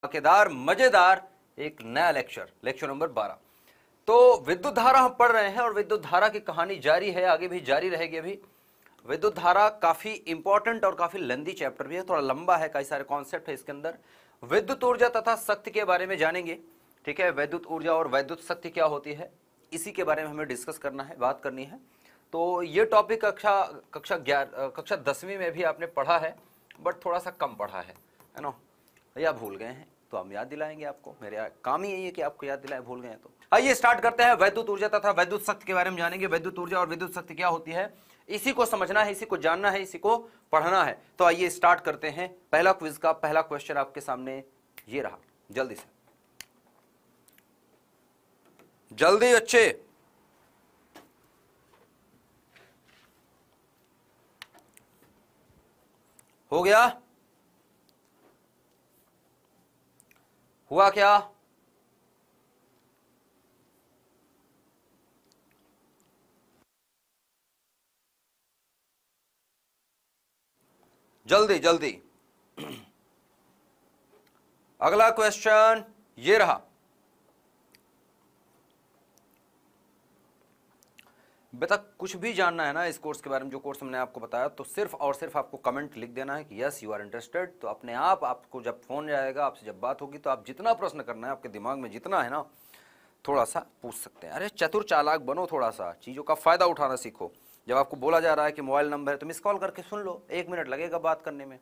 धमाकेदार मजेदार एक नया लेक्चर नंबर 12। तो विद्युत धारा हम पढ़ रहे हैं और विद्युत धारा की कहानी जारी है, आगे भी जारी रहेगी। अभी विद्युत धारा काफी इंपॉर्टेंट और काफी लंबी चैप्टर भी है, थोड़ा लंबा है, कई सारे कॉन्सेप्ट है इसके अंदर। विद्युत ऊर्जा तथा शक्ति के बारे में जानेंगे, ठीक है। विद्युत ऊर्जा और विद्युत शक्ति क्या होती है, इसी के बारे में हमें डिस्कस करना है, बात करनी है। तो ये टॉपिक कक्षा 10वीं में भी आपने पढ़ा है, बट थोड़ा सा कम पढ़ा है ना, या भूल गए हैं, तो हम याद दिलाएंगे आपको। मेरे काम ही यही है कि आपको याद दिलाएं, भूल गए तो। आइए स्टार्ट करते हैं। विद्युत ऊर्जा तथा विद्युत शक्ति के बारे में जानेंगे। विद्युत ऊर्जा और विद्युत शक्ति क्या होती है, इसी को समझना है, इसी को जानना है, इसी को पढ़ना है। तो आइए स्टार्ट करते हैं। पहला क्विज का पहला क्वेश्चन आपके सामने ये रहा, जल्दी से, जल्दी बच्चे। हो गया, हुआ क्या? जल्दी जल्दी। अगला क्वेश्चन ये रहा। बेटा कुछ भी जानना है ना इस कोर्स के बारे में, जो कोर्स हमने आपको बताया, तो सिर्फ और सिर्फ आपको कमेंट लिख देना है कि यस यू आर इंटरेस्टेड। तो अपने आप आपको जब फोन जाएगा, आपसे जब बात होगी, तो आप जितना प्रश्न करना है, आपके दिमाग में जितना है ना, थोड़ा सा पूछ सकते हैं। अरे चतुर चालाक बनो, थोड़ा सा चीज़ों का फायदा उठाना सीखो। जब आपको बोला जा रहा है कि मोबाइल नंबर है, तो मिस कॉल करके सुन लो, 1 मिनट लगेगा बात करने में।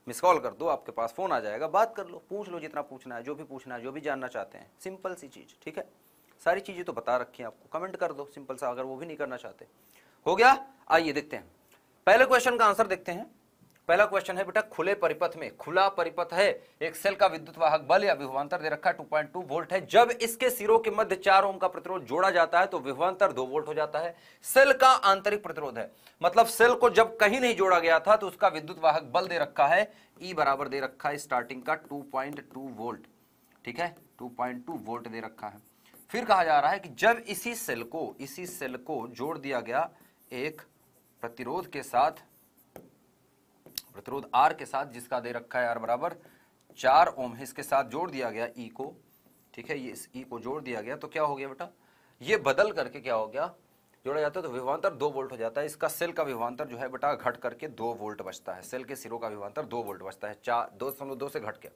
मिस कॉल कर दो, आपके पास फ़ोन आ जाएगा, बात कर लो, पूछ लो जितना पूछना है, जो भी पूछना है, जो भी जानना चाहते हैं। सिंपल सी चीज़, ठीक है। सारी चीज़ें तो बता रखी हैं आपको, कमेंट कर दो सिंपल सा, अगर वो भी नहीं करना चाहते। हो गया। आइए देखते हैं पहले क्वेश्चन का आंसर देखते हैं। पहला क्वेश्चन है बेटा, खुले परिपथ में, खुला परिपथ है, एक सेल का विद्युत वाहक बल या विभवांतर दे रखा है 2.2 वोल्ट है। जब इसके सिरों के मध्य 4 ओम का प्रतिरोध जोड़ा जाता है तो विभवांतर 2 वोल्ट हो जाता है। सेल का आंतरिक प्रतिरोध है, मतलब सेल को जब कहीं नहीं जोड़ा गया था तो उसका विद्युत वाहक बल दे रखा है, ई बराबर दे रखा है स्टार्टिंग का 2.2 वोल्ट, ठीक है, 2.2 वोल्ट दे रखा है। फिर कहा जा रहा है कि जब इसी सेल को जोड़ दिया गया एक प्रतिरोध के साथ, प्रतिरोध R के साथ, जिसका दे रखा है R बराबर 4 ओम है, इसके साथ जोड़ दिया गया E को, ठीक है, ये इस E को जोड़ दिया गया, तो क्या हो गया बेटा, ये बदल करके क्या हो गया, जोड़ा जाता है तो विभवांतर 2 वोल्ट हो जाता है। इसका सेल का विभवांतर जो है बेटा घट करके 2 वोल्ट बचता है। सेल के सिरों का विभवांतर 2 वोल्ट बचता है, 2.2 से घट के।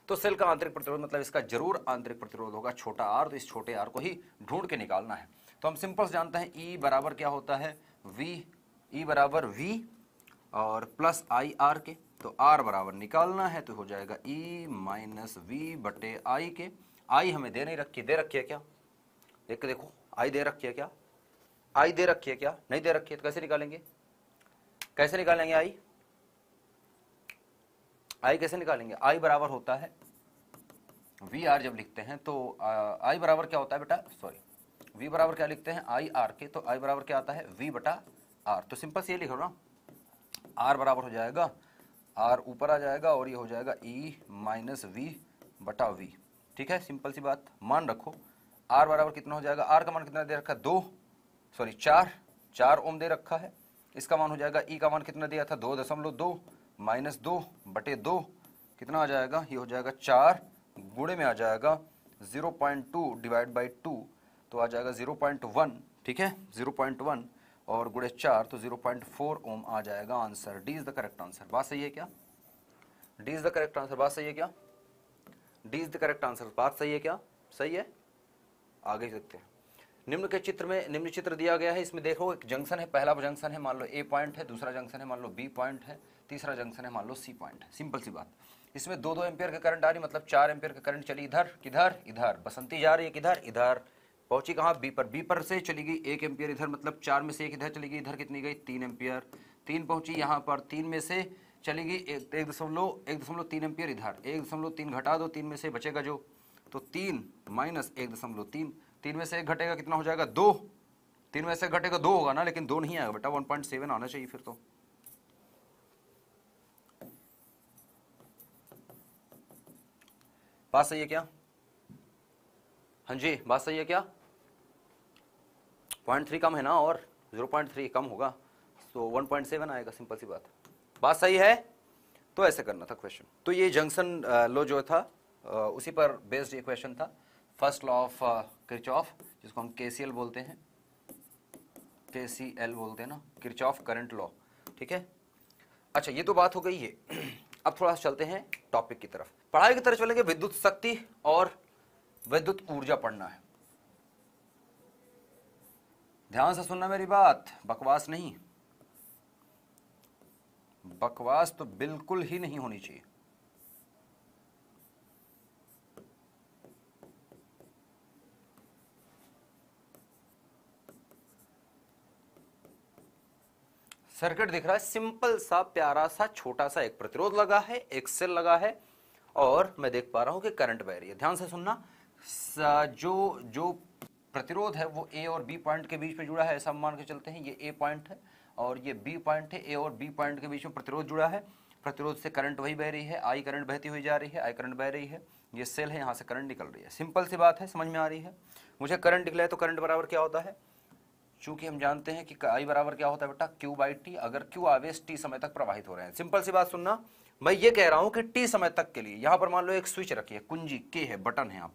तो सेल का आंतरिक प्रतिरोध मतलब इसका जरूर आंतरिक प्रतिरोध होगा छोटा r, तो इस छोटे r को ही ढूंढ के निकालना है। तो हम सिंपल जानते हैं E बराबर क्या होता है, E बराबर V और प्लस आई आर के। तो R बराबर निकालना है तो हो जाएगा E माइनस वी बटे आई के। आई हमें दे नहीं रखी, दे रखी है क्या, देख के देखो, आई दे रखी है क्या, आई दे रखी है क्या, नहीं दे रखी है, तो कैसे निकालेंगे, कैसे निकालेंगे आई, आई कैसे निकालेंगे। आई बराबर होता है वी आर, जब लिखते हैं तो आई बराबर क्या होता है बेटा, सॉरी, वी बराबर क्या लिखते हैं, आई आर के। तो आई बराबर क्या आता है, वी बटा आर। तो सिंपल से ये लिखो ना, आर बराबर हो जाएगा, आर ऊपर आ जाएगा और ये हो जाएगा E माइनस वी बटा वी, ठीक है, सिंपल सी बात। मान रखो आर बराबर कितना हो जाएगा, आर का मान कितना दे रखा है, 4 ओम दे रखा है। इसका मान हो जाएगा, E का मान कितना दिया था, 2.2 माइनस 2 बटे 2 कितना आ जाएगा, ये हो जाएगा 4 गुणे में आ जाएगा 0.2 डिवाइड बाई 2, तो आ जाएगा 0.1, ठीक है, 0.1 और गुणे 4 तो 0.4 ओम आ जाएगा answer. D is the correct answer. बात सही है क्या, D is the correct answer, बात सही है क्या, D is the correct answer, बात सही है क्या, सही है। आगे देखते हैं। निम्न के चित्र में, निम्न चित्र दिया गया है, इसमें देखो एक जंक्शन है, पहला जंक्शन है मान लो ए पॉइंट है, दूसरा जंक्शन है मान लो बी पॉइंट है, तीसरा जंक्शन है मान लो सी पॉइंट है। सिंपल सी बात, इसमें 2-2 एम्पियर का करंट आ रही, मतलब 4 एम्पियर का करंट चली इधर, किधर, इधर, बसंती जा रही है किधर, इधर, पहुंची कहाँ, बी पर। बी पर से चली गई 1 एम्पियर इधर, मतलब 4 में से 1 इधर चली गई, इधर कितनी गई, 3 एम्पियर। 3 पहुंची यहाँ पर, 3 में से चली गई 1.3 एम्पियर इधर, 1.3 घटा दो 3 में से, बचेगा जो, तो 3 माइनस 1.3, 3 में से 1 घटेगा कितना हो जाएगा, 2, 3 में से घटेगा 2 होगा ना, लेकिन 2 नहीं आएगा बेटा, 1.7 आना चाहिए फिर तो। बात सही है क्या, हाँ जी, बात सही है क्या, 0.3 कम है ना, और 0.3 कम होगा तो 1.7 आएगा, सिंपल सी बात। बात सही है। तो ऐसे करना था क्वेश्चन। तो ये जंक्शन लो जो था उसी पर बेस्ड ये क्वेश्चन था, फर्स्ट लॉ ऑफ किरचॉफ, जिसको हम केसीएल बोलते हैं, केसीएल बोलते हैं ना, किरचॉफ करंट लॉ। ठीक है, अच्छा ये तो बात हो गई है। अब थोड़ा सा चलते हैं टॉपिक की तरफ, पढ़ाई की तरफ चलेंगे। विद्युत शक्ति और विद्युत ऊर्जा पढ़ना है, ध्यान से सुनना मेरी बात, बकवास नहीं, बकवास तो बिल्कुल ही नहीं होनी चाहिए। सर्किट दिख रहा है, सिंपल सा प्यारा सा छोटा सा एक प्रतिरोध लगा है, एक सेल लगा है, और मैं देख पा रहा हूं कि करंट बह रही है। ध्यान से सुनना, जो प्रतिरोध है वो ए और बी पॉइंट के बीच में जुड़ा है, ऐसा मान के चलते हैं। ये ए पॉइंट है और ये बी पॉइंट है, ए और बी पॉइंट के बीच में प्रतिरोध जुड़ा है, प्रतिरोध से करंट वही बह रही है, आई करंट बहती हुई जा रही है, आई करंट बह रही है, ये सेल है, यहाँ से करंट निकल रही है। सिंपल सी बात है, समझ में आ रही है। मुझे करंट निकला है तो करंट बराबर क्या होता है, चूंकि हम जानते हैं कि आई बराबर क्या होता है बेटा, क्यू बाई टी, अगर क्यू आवेश टी समय तक प्रवाहित हो रहे हैं। सिंपल सी बात सुनना, मैं ये कह रहा हूं कि टी समय तक के लिए, यहां पर मान लो एक स्विच रखी है, कुंजी के है, बटन है,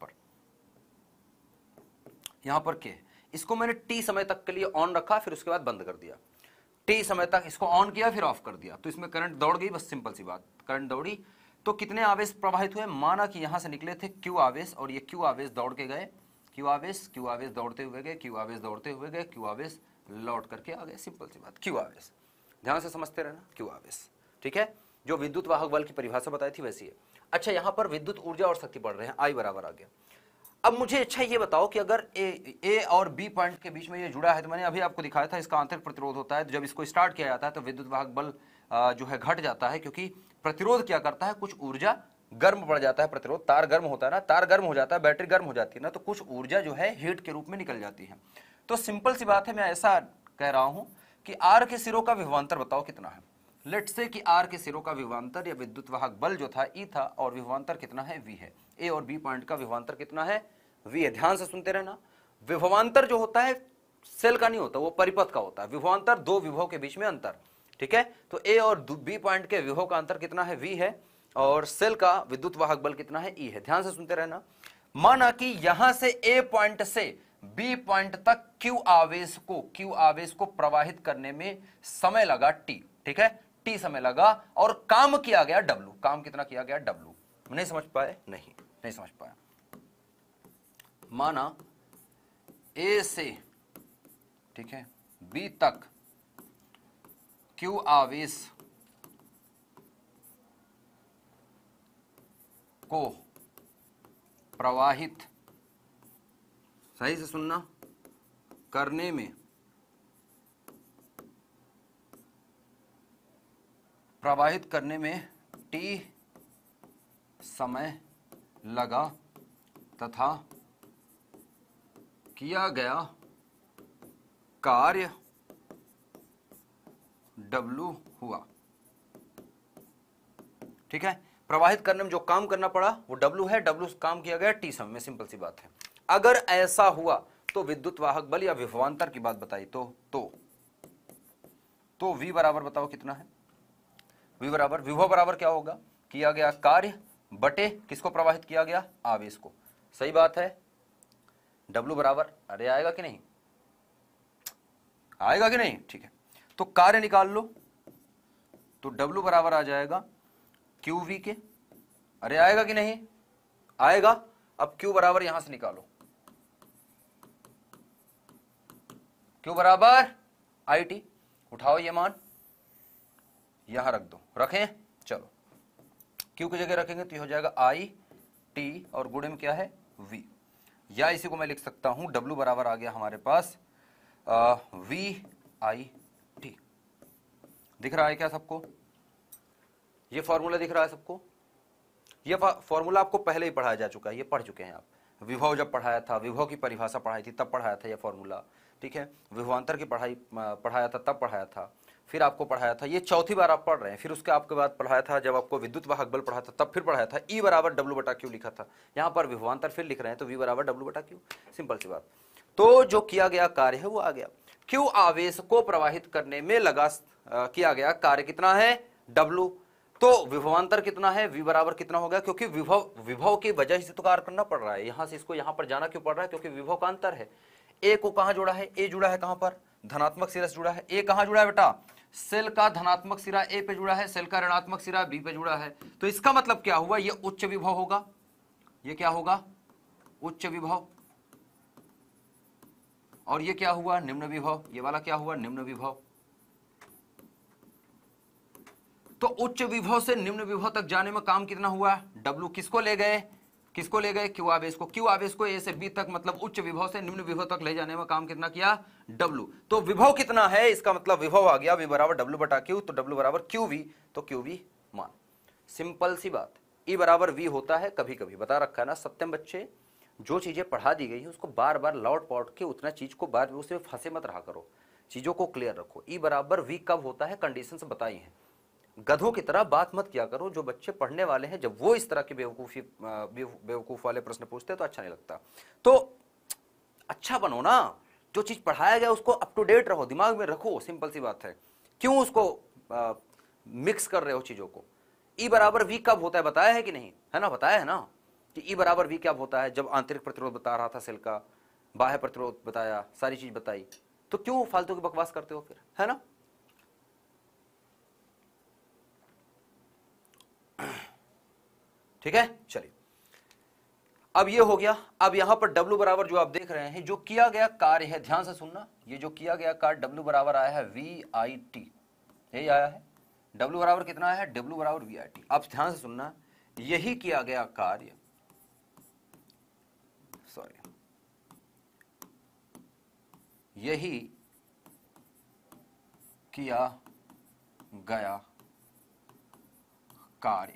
यहां पर के है, इसको मैंने टी समय तक के लिए ऑन रखा, फिर उसके बाद बंद कर दिया, टी समय तक इसको ऑन किया फिर ऑफ कर दिया, तो इसमें करंट दौड़ गई, बस सिंपल सी बात, करंट दौड़ी तो कितने आवेश प्रवाहित हुए, माना कि यहां से निकले थे क्यू आवेश, और ये क्यू आवेश दौड़ के गए, क्यू आवेश दौड़ते हुए गए, क्यू आवेश दौड़ते हुए गए, क्यू आवेश लौट करके आ गए, सिंपल सी बात, क्यू आवेश, ध्यान से समझते रहना, क्यू आवेश। ठीक है, जो विद्युत वाहक बल की परिभाषा बताई थी वैसी है। अच्छा, यहां पर विद्युत ऊर्जा और शक्ति पढ़ रहे हैं, आई बराबर आ गया। अब मुझे अच्छा ये बताओ कि अगर ए और बी पॉइंट के बीच में ये जुड़ा है, तो मैंने अभी आपको दिखाया था इसका आंतरिक प्रतिरोध होता है, तो जब इसको स्टार्ट किया जाता है तो विद्युत वाहक बल जो है घट जाता है, क्योंकि प्रतिरोध क्या करता है, कुछ ऊर्जा गर्म पड़ जाता है, प्रतिरोध, तार गर्म होता है ना, तार गर्म हो जाता है, बैटरी गर्म हो जाती है ना, तो कुछ ऊर्जा जो है हीट के रूप में निकल जाती है। तो सिंपल सी बात है, मैं ऐसा कह रहा हूं कि आर के सिरों का विभवांतर बताओ कितना है। लेट्स से कि आर के सिरों का विभवांतर या विद्युत वाहक बल जो था ई था, और विभवांतर कितना है, वी है। ए और बी पॉइंट का विभवांतर कितना है, वी है। ध्यान से सुनते रहना, विभवांतर जो होता है सेल का नहीं होता, वो परिपथ का होता है। विभवांतर दो विभव के बीच में अंतर, ठीक है। तो ए और बी पॉइंट के विभव का अंतर कितना है, वी है, और सेल का विद्युत वाहक बल कितना है, ई है। ध्यान से सुनते रहना, माना कि यहां से ए पॉइंट से बी पॉइंट तक क्यू आवेश को प्रवाहित करने में समय लगा टी, ठीक है, टी समय लगा, और काम किया गया डब्ल्यू। काम कितना किया गया, डब्ल्यू। नहीं समझ पाए, नहीं समझ पाया। माना ए से, ठीक है, बी तक क्यू आवेश को प्रवाहित, सही से सुनना, करने में टी समय लगा तथा किया गया कार्य W हुआ। ठीक है, प्रवाहित करने में जो काम करना पड़ा वो W है, W काम किया गया T समय में, सिंपल सी बात है। अगर ऐसा हुआ तो विद्युत वाहक बल या विभवांतर की बात बताई तो V बराबर बताओ कितना है, V बराबर, विभव बराबर क्या होगा, किया गया कार्य बटे किसको प्रवाहित किया गया, आवेश को। सही बात है, W बराबर, अरे आएगा कि नहीं, आएगा कि नहीं, ठीक है। तो कार्य निकाल लो, तो W बराबर आ जाएगा QV के, अरे आएगा कि नहीं, आएगा। अब Q बराबर यहां से निकालो, Q बराबर IT, उठाओ ये मान, यहां रख दो, रखें, चलो Q की जगह रखेंगे तो ये हो जाएगा IT और गुणे में क्या है, V, या इसी को मैं लिख सकता हूं W बराबर आ गया हमारे पास VIT। दिख रहा है क्या सबको, ये फॉर्मूला दिख रहा है सबको, ये फॉर्मूला आपको पहले ही पढ़ाया जा चुका है, ये पढ़ चुके हैं आप। विभव जब पढ़ाया था, विभव की परिभाषा पढ़ाई थी तब पढ़ाया था ये फॉर्मूला, ठीक है। विभवांतर की पढ़ाया था तब पढ़ाया था, फिर आपको पढ़ाया था, ये चौथी बार आप पढ़ रहे हैं। फिर उसके आपके बाद पढ़ाया था जब आपको विद्युत वाहक बल पढ़ा था, तब फिर पढ़ाया था E बराबर W बटा Q लिखा था। यहाँ पर विभवांतर फिर लिख रहे हैं तो V बराबर W बटा Q, सिंपल सी बात। तो जो किया गया कार्य है वो आ गया, Q आवेश को प्रवाहित करने में लगा किया गया कार्य कितना है, W। तो विभवांतर कितना है, v बराबर कितना हो गया, क्योंकि विभव की वजह से तो कार्य करना पड़ रहा है, यहां से इसको यहां पर जाना क्यों पड़ रहा है, क्योंकि विभव का अंतर है। ए को कहां जोड़ा है, ए जुड़ा है कहां पर, धनात्मक सिरा से जुड़ा है। ए कहां जुड़ा है बेटा, सेल का धनात्मक सिरा ए पे जुड़ा है, सेल का ऋणात्मक सिरा बी पे जुड़ा है। तो इसका मतलब क्या हुआ, ये उच्च विभव होगा, ये क्या होगा, उच्च विभव, और ये क्या हुआ, निम्न विभव, ये वाला क्या हुआ, निम्न विभव। तो उच्च विभव से निम्न विभव तक जाने में काम कितना हुआ, W। किसको ले गए, किसको ले गए, क्यू आवेश को, क्यू आवेश को ए से बी तक, मतलब उच्च विभव से निम्न विभव तक ले जाने में काम कितना किया, W। तो विभव कितना है, इसका मतलब विभव आ गया V बराबर W बटा क्यू, तो W बराबर QV, तो QV मान। सिंपल सी बात। E बराबर V होता है, कभी कभी बता रखा है ना सत्यम बच्चे, जो चीजें पढ़ा दी गई है उसको बार बार लौट पौट के उतना चीज को बार उससे फंसे मत रहा करो, चीजों को क्लियर रखो। E बराबर V कब होता है, कंडीशंस बताई हैं। गधों की तरह बात मत किया करो, जो बच्चे पढ़ने वाले हैं जब वो इस तरह के बेवकूफ वाले प्रश्न पूछते हैं तो अच्छा नहीं लगता। तो अच्छा बनो ना, जो चीज पढ़ाया गया उसको अप टू डेट रहो, दिमाग में रखो, सिंपल सी बात है। क्यों उसको मिक्स कर रहे हो चीजों को। ई बराबर वी कब होता है बताया है कि नहीं, है ना, बताया है ना कि ई बराबर वी कब होता है, जब आंतरिक प्रतिरोध बता रहा था सेल का, बाह्य प्रतिरोध बताया, सारी चीज बताई, तो क्यों फालतू की बकवास करते हो फिर, है ना। ठीक है, चलिए अब ये हो गया। अब यहां पर W बराबर जो आप देख रहे हैं, जो किया गया कार्य है, ध्यान से सुनना, ये जो किया गया कार्य W बराबर आया है VIT, यही आया है। W बराबर कितना आया है, W बराबर VIT। अब ध्यान से सुनना, यही किया गया कार्य, सॉरी, यही किया गया कार्य,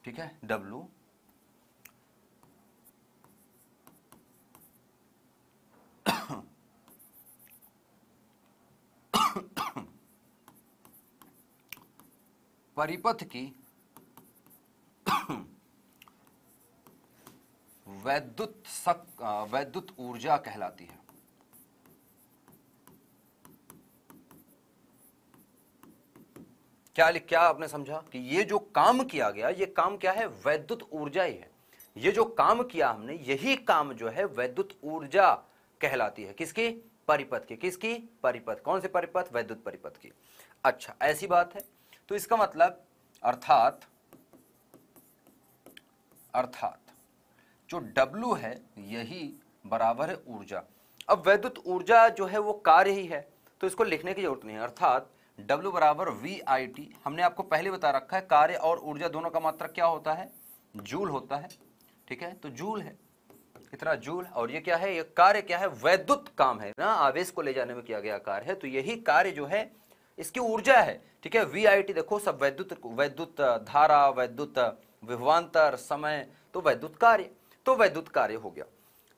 ठीक है, W परिपथ की वैद्युत ऊर्जा कहलाती है। क्या आपने समझा कि ये जो काम किया गया, ये काम क्या है, वैद्युत ऊर्जा ही है। ये जो काम किया हमने, यही काम जो है वैद्युत ऊर्जा कहलाती है। किसकी, परिपथ की, किसकी, परिपथ, कौन से परिपथ, वैद्युत परिपथ की। अच्छा, ऐसी बात है, तो इसका मतलब अर्थात जो W है यही बराबर है ऊर्जा। अब वैद्युत ऊर्जा जो है वो कार्य ही है, तो इसको लिखने की जरूरत नहीं है। अर्थात W बराबर VIT, हमने आपको पहले बता रखा है, कार्य और ऊर्जा दोनों का मात्रक क्या होता है, जूल होता है, ठीक है। तो जूल है, कितना जूल, और ये क्या है, ये कार्य क्या है, वैद्युत काम है ना, आवेश को ले जाने में किया गया कार्य है, तो यही कार्य जो है इसकी ऊर्जा है, ठीक है। VIT देखो सब वैद्युत धारा, वैद्युत विभवांतर, समय, तो वैद्युत कार्य, तो वैद्युत कार्य हो गया।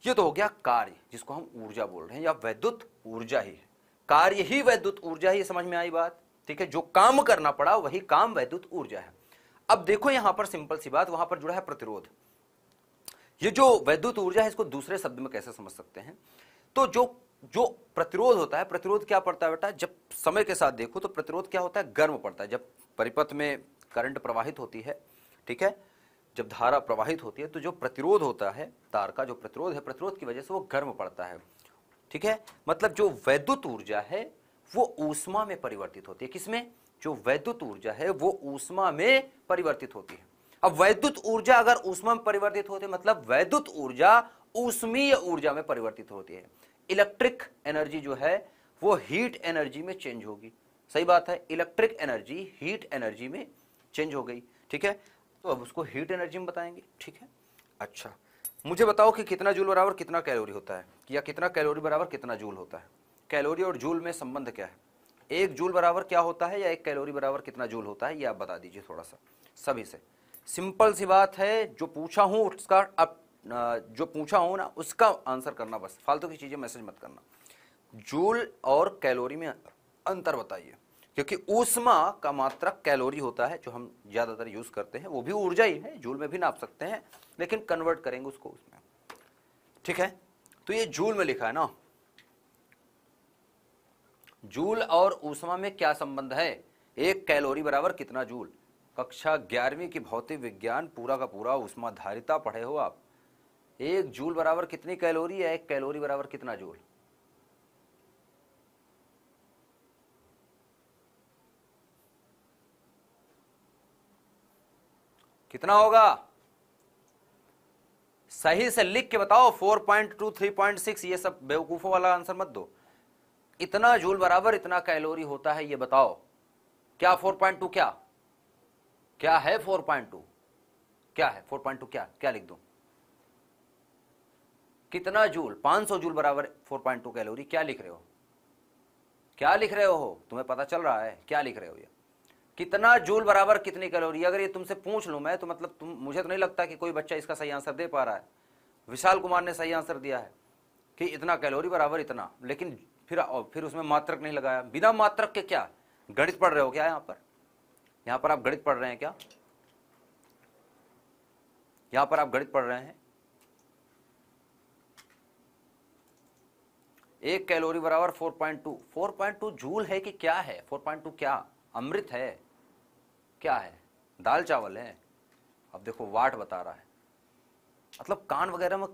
ये तो हो गया कार्य, जिसको हम ऊर्जा बोल रहे हैं, या वैद्युत ऊर्जा ही है, कार्य ही वैद्युत ऊर्जा ही, समझ में आई बात, ठीक है। जो काम करना पड़ा वही काम वैद्युत ऊर्जा है। अब देखो यहां पर सिंपल सी बात, वहां पर जुड़ा है प्रतिरोध। ये जो वैद्युत ऊर्जा है, इसको दूसरे शब्द में कैसे समझ सकते हैं, तो जो प्रतिरोध होता है, प्रतिरोध क्या पड़ता है बेटा, जब समय के साथ देखो तो प्रतिरोध क्या होता है, गर्म पड़ता है। जब परिपथ में करंट प्रवाहित होती है, ठीक है, जब धारा प्रवाहित होती है, तो जो प्रतिरोध होता है, तार का जो प्रतिरोध है, प्रतिरोध की वजह से वो गर्म पड़ता है, ठीक है। मतलब जो वैद्युत ऊर्जा है वो ऊष्मा में परिवर्तित होती है। किसमें, जो वैद्युत ऊर्जा है वो ऊष्मा में परिवर्तित होती है। अब वैद्युत ऊर्जा अगर ऊष्मा में परिवर्तित होती है, मतलब वैद्युत ऊर्जा ऊष्मीय ऊर्जा में परिवर्तित होती है। इलेक्ट्रिक एनर्जी जो है वो हीट एनर्जी में चेंज होगी, सही बात है, इलेक्ट्रिक एनर्जी हीट एनर्जी में चेंज हो गई, ठीक है। तो अब उसको हीट एनर्जी में बताएंगे, ठीक है। अच्छा, मुझे बताओ कि कितना जूल बराबर कितना कैलोरी होता है, या कितना कैलोरी बराबर कितना जूल होता है। कैलोरी और जूल में संबंध क्या है, एक जूल बराबर क्या होता है, या एक कैलोरी बराबर कितना जूल होता है, ये आप बता दीजिए थोड़ा सा सभी से। सिंपल सी बात है, जो पूछा हूं उसका अब जो पूछा हूं ना उसका आंसर करना, बस फालतू की चीजें मैसेज मत करना। जूल और कैलोरी में अंतर बताइए, क्योंकि ऊष्मा का मात्रक कैलोरी होता है, जो हम ज्यादातर यूज करते हैं, वो भी ऊर्जा ही है, जूल में भी नाप सकते हैं, लेकिन कन्वर्ट करेंगे उसको उसमें, ठीक है। तो ये जूल में लिखा है ना, जूल और ऊष्मा में क्या संबंध है, एक कैलोरी बराबर कितना जूल? कक्षा 11वीं की भौतिक विज्ञान पूरा का पूरा ऊष्माधारिता पढ़े हो आप। एक जूल बराबर कितनी कैलोरी है? एक कैलोरी बराबर कितना जूल? कितना होगा? सही से लिख के बताओ। 4.2, 3.6 ये सब बेवकूफों वाला आंसर मत दो। इतना जूल बराबर इतना कैलोरी होता है, ये बताओ। क्या 4.2 क्या क्या है? 4.2 क्या है? 4.2 क्या क्या लिख दूं? कितना जूल? 500 जूल बराबर 4.2 कैलोरी। क्या लिख रहे हो? क्या लिख रहे हो? तुम्हें पता चल रहा है क्या लिख रहे हो? ये कितना जूल बराबर कितनी कैलोरी? अगर ये तुमसे पूछ लूं मैं तो मतलब तुम, मुझे तो नहीं लगता कि कोई बच्चा इसका सही आंसर दे पा रहा है। विशाल कुमार ने सही आंसर दिया है कि इतना कैलोरी बराबर इतना, लेकिन फिर उसमें मात्रक नहीं लगाया। बिना मात्रक के क्या गणित पढ़ रहे हो क्या? यहां पर आप गणित पढ़ रहे हैं क्या? यहां पर आप गणित पढ़ रहे हैं? एक कैलोरी बराबर 4.2। 4.2 जूल है कि क्या है? 4.2 क्या अमृत है? क्या है? दाल चावल है? अब देखो वाट बता रहा है। मतलब कान वगैरह में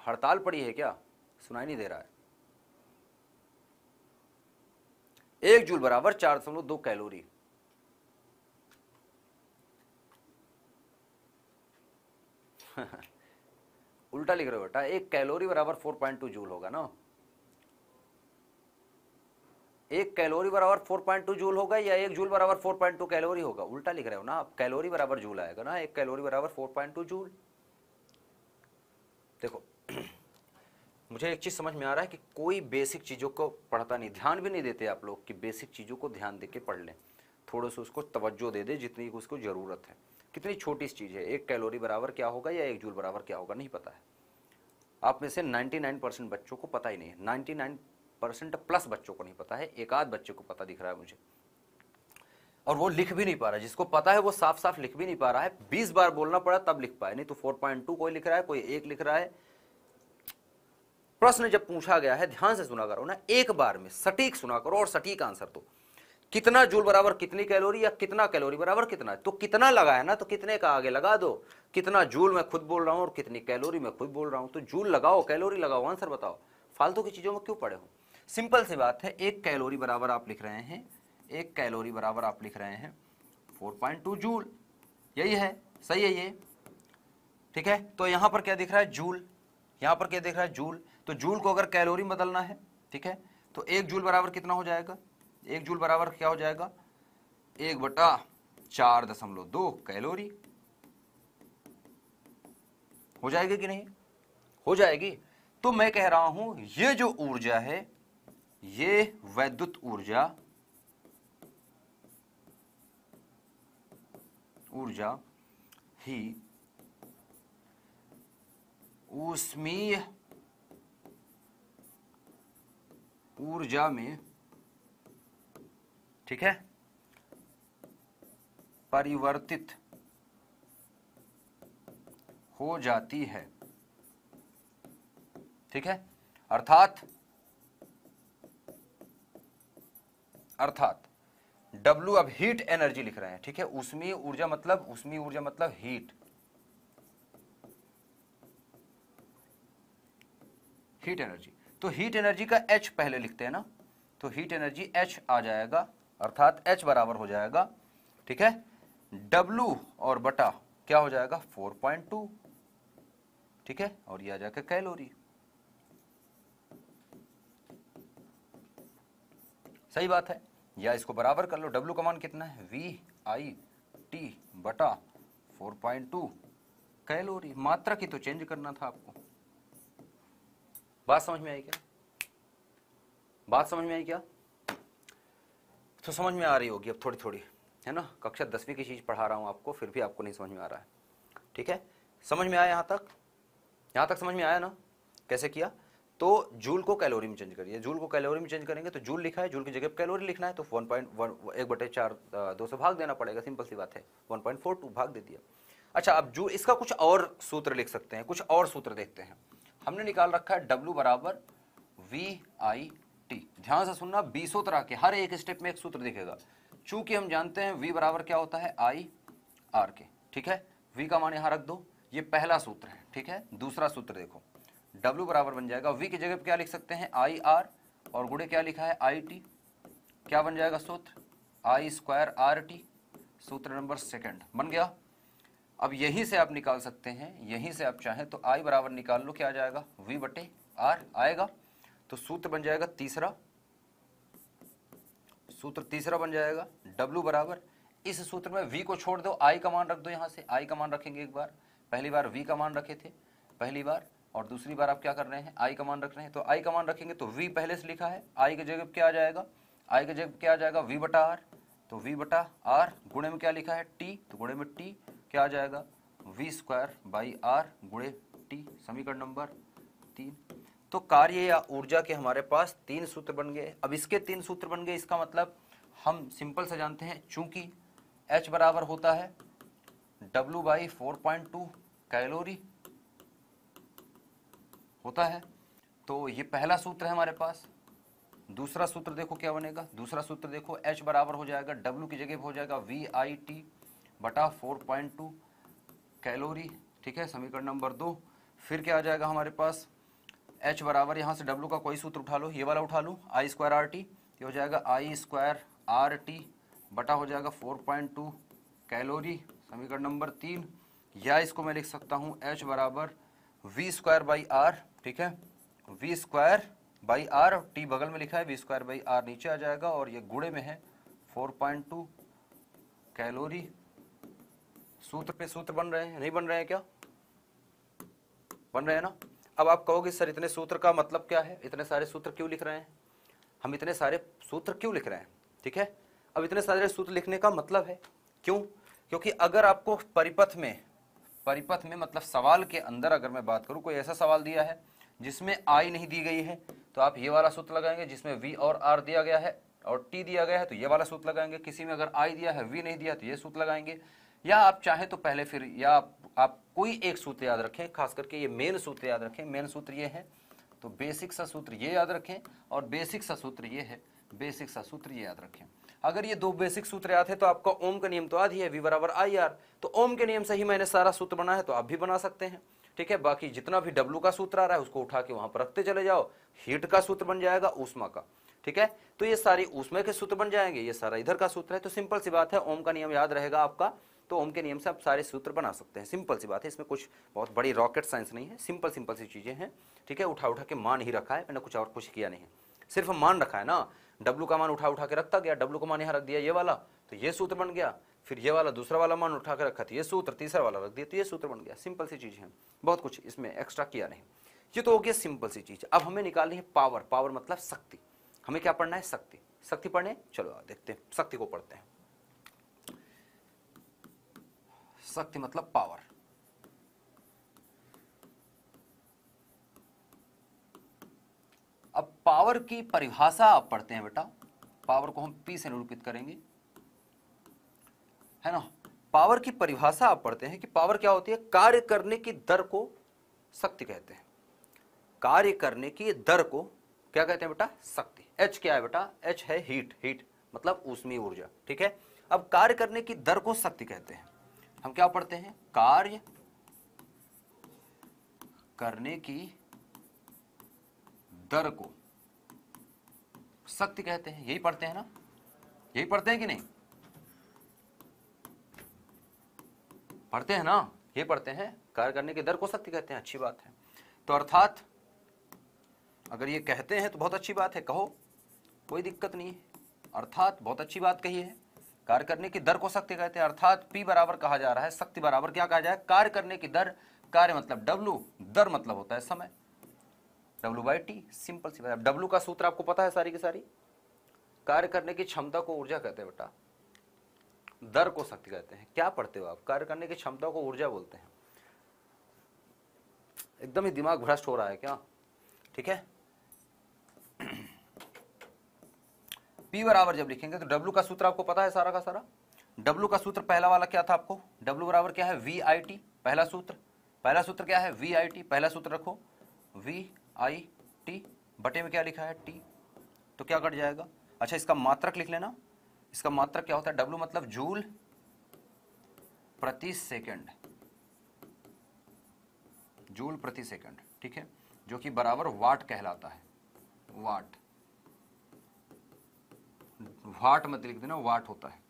हड़ताल पड़ी है क्या? सुनाई नहीं दे रहा है। 1 जूल बराबर 4.2 कैलोरी। उल्टा लिख रहे हो बेटा। 1 कैलोरी बराबर 4.2 जूल होगा ना। 1 कैलोरी बराबर 4.2 जूल होगा या 1 जूल बराबर 4.2 कैलोरी होगा? उल्टा लिख रहे हो ना आप। कैलोरी बराबर जूल आएगा ना। 1 कैलोरी बराबर 4.2 जूल। देखो मुझे एक चीज समझ में आ रहा है कि कोई बेसिक चीजों को पढ़ता नहीं, ध्यान भी नहीं देते आप लोग कि बेसिक चीजों को ध्यान देके पढ़ लें, थोड़ा सा उसको तवज्जो दे दे जितनी उसको जरूरत है। कितनी छोटी सी चीज है। 1 कैलोरी बराबर क्या होगा या 1 जूल बराबर क्या होगा नहीं पता है। आप में से 99% बच्चों को पता ही नहीं है। 99% प्लस बच्चों को नहीं पता है। एक आध बच्चे को पता दिख रहा है मुझे, और वो लिख भी नहीं पा रहा है। जिसको पता है वो साफ साफ लिख भी नहीं पा रहा है। 20 बार बोलना पड़ा तब लिख पाए, नहीं तो 4.2 कोई लिख रहा है, कोई 1 लिख रहा है। प्रश्न जब पूछा गया है ध्यान से सुना करो ना, एक बार में सटीक सुना करो और सटीक आंसर दो। कितना जूल बराबर कितनी कैलोरी या कितना कैलोरी बराबर कितना है, तो कितना लगाया ना तो कितने का आगे लगा दो। कितना जूल मैं खुद बोल रहा हूं और कितनी कैलोरी मैं खुद बोल रहा हूं, तो जूल लगाओ कैलोरी लगाओ, आंसर बताओ। फालतू की चीजों में क्यों पड़े हो? सिंपल सी बात है। 1 कैलोरी बराबर आप लिख रहे हैं, 1 कैलोरी बराबर आप लिख रहे हैं 4.2 जूल। यही है, सही है ये, ठीक है। तो यहां पर क्या दिख रहा है? जूल। यहां पर क्या दिख रहा है? जूल। तो जूल को अगर कैलोरी में बदलना है, ठीक है, तो 1 जूल बराबर कितना हो जाएगा? 1 जूल बराबर क्या हो जाएगा? 1/4.2 कैलोरी। हो जाएगी कि नहीं? हो जाएगी। तो मैं कह रहा हूं ये जो ऊर्जा है, ये वैद्युत ऊर्जा ही ऊष्मीय ऊर्जा में, ठीक है, परिवर्तित हो जाती है, ठीक है। अर्थात W अब हीट एनर्जी लिख रहे हैं, ठीक है। ऊष्मीय ऊर्जा मतलब हीट एनर्जी। तो हीट एनर्जी का H पहले लिखते हैं ना, तो हीट एनर्जी H आ जाएगा, अर्थात H बराबर हो जाएगा, ठीक है, W और बटा क्या हो जाएगा? 4.2, ठीक है, और ये आ जाएगा कैलोरी। सही बात है। या इसको बराबर कर लो। W का मान कितना है? VIT बटा 4.2 कैलोरी। मात्रा की तो चेंज करना था आपको। बात समझ में आई क्या? बात समझ में आई क्या? तो समझ में आ रही होगी अब थोड़ी थोड़ी, है ना। कक्षा 10वीं की चीज पढ़ा रहा हूं आपको, फिर भी आपको नहीं समझ में आ रहा है, ठीक है। समझ में आया यहां तक समझ में आया ना कैसे किया? तो जूल को कैलोरी में चेंज करिए। जूल को कैलोरी में चेंज करेंगे तो जूल लिखा है, जूल की जगह कैलोरी लिखना है, तो 1/4 से भाग देना पड़ेगा। सिंपल सी बात है, 1.42 भाग दे दिया। अच्छा, अब जूल, इसका कुछ और सूत्र लिख सकते हैं, कुछ और सूत्र देखते हैं। हमने निकाल रखा है W बराबर VIT। ध्यान से सुनना, 20 तरह के, हर एक स्टेप में एक सूत्र दिखेगा। चूंकि हम जानते हैं v बराबर क्या होता है आई आर के, ठीक है, v का मान यहां रख दो, ये पहला सूत्र है, ठीक है। दूसरा सूत्र देखो, w बराबर बन जाएगा v की जगह पे क्या लिख सकते हैं आई आर, और गुणे क्या लिखा है आई टी, क्या बन जाएगा सूत्र आई स्क्वायर आर टी, सूत्र नंबर सेकंड बन गया। अब यहीं से आप निकाल सकते हैं, यहीं से आप चाहें तो आई बराबर निकाल लो, क्या आ जाएगा v बटे आर आएगा, तो सूत्र बन जाएगा तीसरा, सूत्र तीसरा बन जाएगा w बराबर, इस सूत्र में v को छोड़ दो, i का मान रख दो, यहां से i का मान रखेंगे, एक बार पहली बार v का मान रखे थे पहली बार, और दूसरी बार आप क्या कर रहे हैं i का मान रख रहे हैं, तो i का मान रखेंगे तो v पहले से लिखा है, i की जगह क्या आ जाएगा, i की जगह क्या आ जाएगा v बटा आर, तो v बटा आर गुणे में क्या लिखा है t, तो गुणे में t क्या आ जाएगा v स्क्वायर बाई आर गुणे t, समीकरण नंबर 3। तो कार्य या ऊर्जा के हमारे पास 3 सूत्र बन गए। अब इसके 3 सूत्र बन गए, इसका मतलब हम सिंपल से जानते हैं, चूंकि H बराबर होता है W बाई 4.2 कैलोरी होता है, तो ये पहला सूत्र है हमारे पास। दूसरा सूत्र देखो क्या बनेगा, दूसरा सूत्र देखो H बराबर हो जाएगा W की जगह हो जाएगा VIT बटा 4.2 कैलोरी, ठीक है, समीकरण नंबर 2। फिर क्या आ जाएगा हमारे पास H बराबर, यहाँ से W का कोई सूत्र उठा लो, ये वाला उठा लो, आई स्क्वायर आर टी, ये हो जाएगा आई स्क्वायर आर टी बटा हो जाएगा 4.2 कैलोरी, समीकरण नंबर 3। या इसको मैं लिख सकता हूँ H बराबर वी स्क्वायर बाई आर, ठीक है, V square by R, T बगल में लिखा है, वी स्क्वायर बाई आर नीचे आ जाएगा, और ये गुणे में है 4.2 कैलोरी। सूत्र पे सूत्र बन रहे हैं, नहीं बन रहे हैं क्या, बन रहे हैं ना। अब आप कहोगे सर इतने सूत्र का मतलब क्या है, इतने सारे सूत्र क्यों लिख रहे हैं, हम इतने सारे सूत्र क्यों लिख रहे हैं, ठीक है। अब इतने सारे सूत्र लिखने का मतलब है क्यों, क्योंकि अगर आपको परिपथ में मतलब सवाल के अंदर अगर मैं बात करूं, कोई ऐसा सवाल दिया है जिसमें आई नहीं दी गई है, तो आप ये वाला सूत्र लगाएंगे, जिसमें वी और आर दिया गया है और टी दिया गया है तो ये वाला सूत्र लगाएंगे, किसी में अगर आई दिया है वी नहीं दिया तो ये सूत्र लगाएंगे। या आप चाहें तो पहले फिर या आप कोई एक सूत्र याद रखें, खास करके ये मेन सूत्र याद रखें, मेन सूत्र ये है, तो बेसिक सा सूत्र ये याद रखें, और बेसिक सा सूत्र ये है, बेसिक सा सूत्र ये याद रखें। अगर ये 2 बेसिक सूत्र याद है तो आपका ओम का नियम तो याद ही है, वी बराबर आई आर, तो ओम के नियम से ही मैंने सारा सूत्र बना है, तो आप भी बना सकते हैं, ठीक है। बाकी जितना भी डब्लू का सूत्र आ रहा है उसको उठा के वहां पर रखते चले जाओ, हीट का सूत्र बन जाएगा ऊष्मा का, ठीक है, तो ये सारी ऊष्मा के सूत्र बन जाएंगे, ये सारा इधर का सूत्र है, तो सिंपल सी बात है, ओम का नियम याद रहेगा आपका, तो ओम के नियम से आप सारे सूत्र बना सकते हैं, सिंपल सी बात है, इसमें कुछ बहुत बड़ी रॉकेट साइंस नहीं है, सिंपल सिंपल सी चीजें हैं, ठीक है। उठा के मान ही रखा है, मैंने कुछ और कुछ किया नहीं है, सिर्फ मान रखा है ना, डब्लू का मान उठा के रखता गया, डब्लू का मान यहाँ रख दिया ये वाला, तो ये सूत्र बन गया, फिर ये वाला दूसरा वाला मान उठा के रखा, तो ये सूत्र, तीसरा वाला रख दिया तो ये सूत्र बन गया, सिंपल सी चीज है, बहुत कुछ इसमें एक्स्ट्रा किया नहीं। ये तो हो गया सिंपल सी चीज। अब हमें निकालनी है पावर, पावर मतलब शक्ति, हमें क्या पढ़ना है शक्ति, शक्ति पढ़ने, चलो देखते हैं शक्ति को पढ़ते हैं। शक्ति मतलब पावर, अब पावर की परिभाषा आप पढ़ते हैं बेटा, पावर को हम P से निरूपित करेंगे, है ना। पावर की परिभाषा आप पढ़ते हैं कि पावर क्या होती है, कार्य करने की दर को शक्ति कहते हैं, कार्य करने की दर को क्या कहते हैं बेटा, शक्ति। H क्या है बेटा, H है हीट, हीट मतलब ऊष्मीय ऊर्जा, ठीक है। अब कार्य करने की दर को शक्ति कहते हैं, हम क्या पढ़ते हैं, कार्य करने की दर को शक्ति कहते हैं, यही पढ़ते हैं ना, यही पढ़ते हैं कि नहीं, पढ़ते हैं ना, ये पढ़ते हैं, कार्य करने की दर को शक्ति कहते हैं, अच्छी बात है। तो अर्थात अगर ये कहते हैं तो बहुत अच्छी बात है, कहो कोई दिक्कत नहीं है, अर्थात बहुत अच्छी बात कही है, कार्य करने की दर को शक्ति कहते हैं, अर्थात P बराबर कहा जा रहा है, शक्ति बराबर क्या कहा जाए, कार्य करने की दर, कार्य मतलब W, दर मतलब होता है समय, W बाई टी, सिंपल सी बात। W का सूत्र आपको पता है सारी की सारी, कार्य करने की क्षमता को ऊर्जा कहते हैं बेटा, दर को शक्ति कहते हैं। क्या पढ़ते हो आप, कार्य करने की क्षमता को ऊर्जा बोलते हैं, एकदम ही दिमाग भ्रष्ट हो रहा है क्या, ठीक है। P बराबर जब लिखेंगे तो W का सूत्र आपको पता है सारा का सारा, W का सूत्र पहला वाला क्या था आपको, W बराबर क्या है VIT, पहला सूत्र क्या है VIT, पहला सूत्र रखो VIT बटे में क्या लिखा है T, तो क्या कट जाएगा, अच्छा इसका मात्रक लिख लेना, इसका मात्रक क्या होता है? W मतलब जूल प्रति सेकंड, जूल प्रति सेकंड, ठीक है, जो कि बराबर वाट कहलाता है। वाट, वाट मत लिख देना, वाट होता है।